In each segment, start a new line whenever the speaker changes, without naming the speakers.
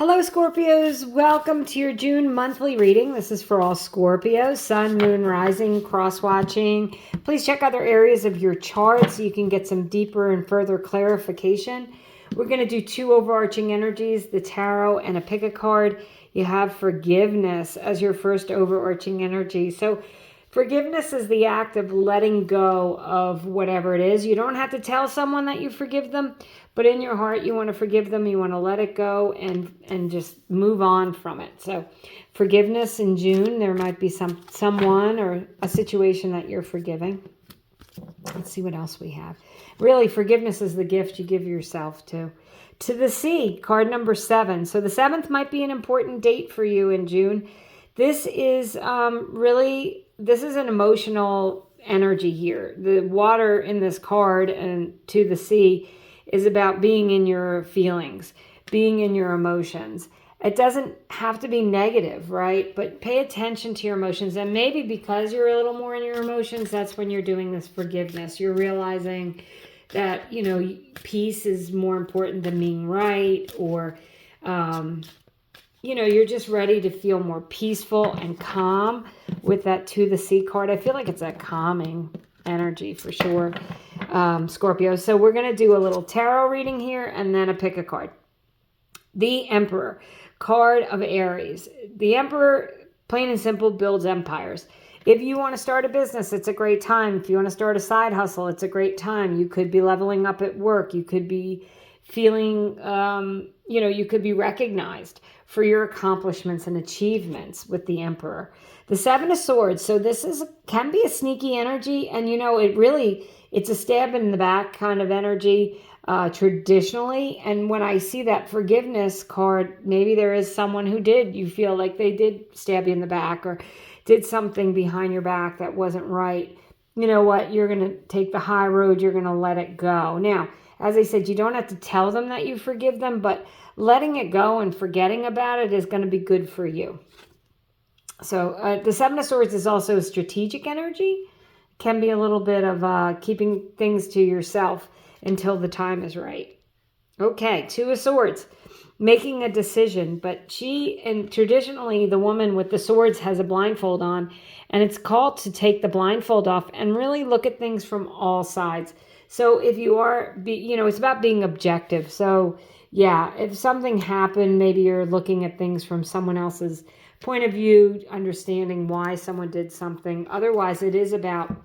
Hello, Scorpios. Welcome to your June monthly reading. This is for all Scorpios, Sun, Moon, Rising, cross-watching. Please check other areas of your chart so you can get some deeper and further clarification. We're going to do two overarching energies, the tarot and a pick a card. You have forgiveness as your first overarching energy. So forgiveness is the act of letting go of whatever it is. You don't have to tell someone that you forgive them, but in your heart, you want to forgive them. You want to let it go and just move on from it. So forgiveness in June, there might be someone or a situation that you're forgiving. Let's see what else we have. Really, forgiveness is the gift you give yourself to. To the sea, card number 7. So the 7th might be an important date for you in June. This is this is an emotional energy here. The water in this card and to the sea is about being in your feelings, being in your emotions. It doesn't have to be negative, right? But pay attention to your emotions. And maybe because you're a little more in your emotions, that's when you're doing this forgiveness. You're realizing that, peace is more important than being right, or, you're just ready to feel more peaceful and calm with that to the sea card. I feel like it's a calming energy for sure, Scorpio. So we're going to do a little tarot reading here and then a pick a card. The Emperor, card of Aries. The Emperor, plain and simple, builds empires. If you want to start a business, it's a great time. If you want to start a side hustle, it's a great time. You could be leveling up at work. You could be feeling, you could be recognized for your accomplishments and achievements with the Emperor. The 7 of Swords. So this can be a sneaky energy. And, it's a stab in the back kind of energy traditionally. And when I see that forgiveness card, maybe there is someone who you feel like they did stab you in the back or did something behind your back that wasn't right. You know what? You're going to take the high road. You're going to let it go. Now, as I said, you don't have to tell them that you forgive them, but letting it go and forgetting about it is going to be good for you. So the 7 of Swords is also a strategic energy. Can be a little bit of keeping things to yourself until the time is right. Okay, 2 of Swords, making a decision. But traditionally, the woman with the swords has a blindfold on, and it's called to take the blindfold off and really look at things from all sides. So if you are, it's about being objective. So yeah, if something happened, maybe you're looking at things from someone else's point of view, understanding why someone did something. Otherwise, it is about,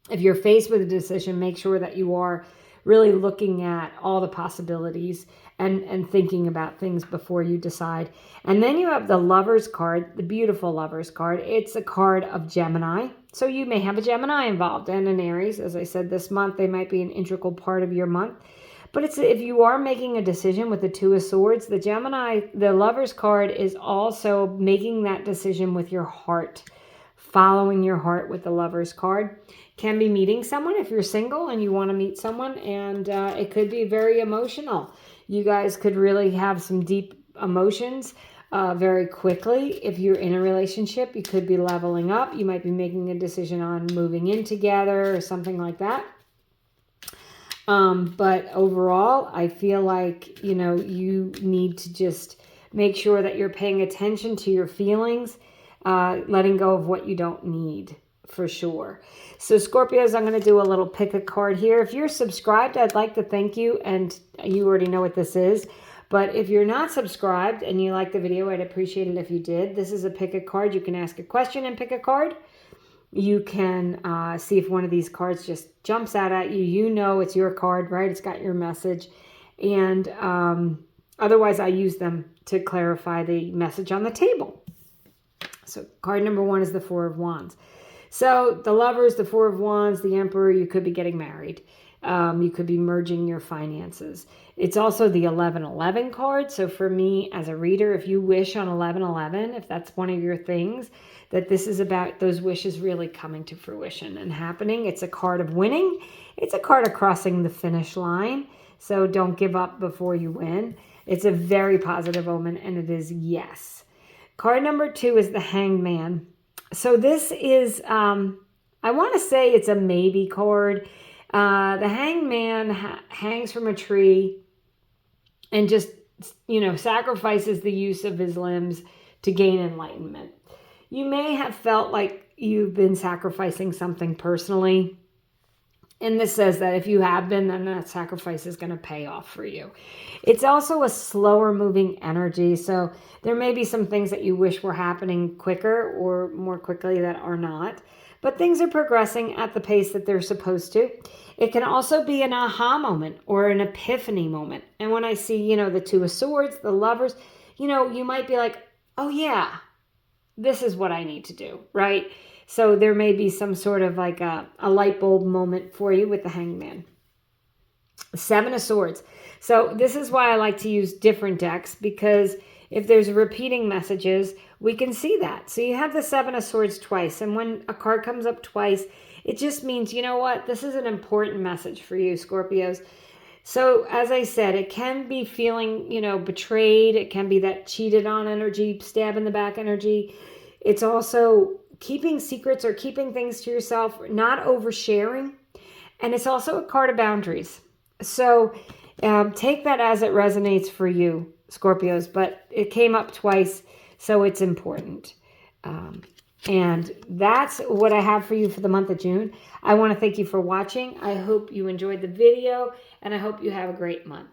if you're faced with a decision, make sure that you are really looking at all the possibilities and thinking about things before you decide. And then you have the Lovers card, the beautiful Lovers card. It's a card of Gemini. So you may have a Gemini involved and an Aries. As I said, this month, they might be an integral part of your month. But if you are making a decision with the 2 of Swords, the Lovers card is also making that decision with your heart, following your heart with the Lovers card. Can be meeting someone if you're single and you want to meet someone, and it could be very emotional. You guys could really have some deep emotions very quickly. If you're in a relationship, you could be leveling up. You might be making a decision on moving in together or something like that. But overall, I feel like, you need to just make sure that you're paying attention to your feelings, letting go of what you don't need. For sure. So Scorpios, I'm going to do a little pick a card here. If you're subscribed, I'd like to thank you, and you already know what this is. But if you're not subscribed and you like the video, I'd appreciate it if you did. This is a pick a card. You can ask a question and pick a card. You can see if one of these cards just jumps out at you. You know it's your card, right? It's got your message. And otherwise, I use them to clarify the message on the table. So card number 1 is the 4 of Wands. So the Lovers, the 4 of Wands, the Emperor, you could be getting married. You could be merging your finances. It's also the 1111 card. So for me as a reader, if you wish on 1111, if that's one of your things, that this is about those wishes really coming to fruition and happening. It's a card of winning. It's a card of crossing the finish line. So don't give up before you win. It's a very positive omen, and it is yes. Card number 2 is the Hanged Man. So this is, I want to say it's a maybe card. The Hanged Man hangs from a tree and just sacrifices the use of his limbs to gain enlightenment. You may have felt like you've been sacrificing something personally. And this says that if you have been, then that sacrifice is going to pay off for you. It's also a slower moving energy. So there may be some things that you wish were happening quicker or more quickly that are not. But things are progressing at the pace that they're supposed to. It can also be an aha moment or an epiphany moment. And when I see, the Two of Swords, the Lovers, you might be like, oh yeah, this is what I need to do, right? So there may be some sort of like a light bulb moment for you with the Hangman. Seven of Swords. So this is why I like to use different decks, because if there's repeating messages, we can see that. So you have the Seven of Swords twice. And when a card comes up twice, it just means, you know what? This is an important message for you, Scorpios. So as I said, it can be feeling, betrayed. It can be that cheated on energy, stab in the back energy. It's also keeping secrets or keeping things to yourself, not oversharing. And it's also a card of boundaries. So take that as it resonates for you, Scorpios. But it came up twice, so it's important. And that's what I have for you for the month of June. I want to thank you for watching. I hope you enjoyed the video, and I hope you have a great month.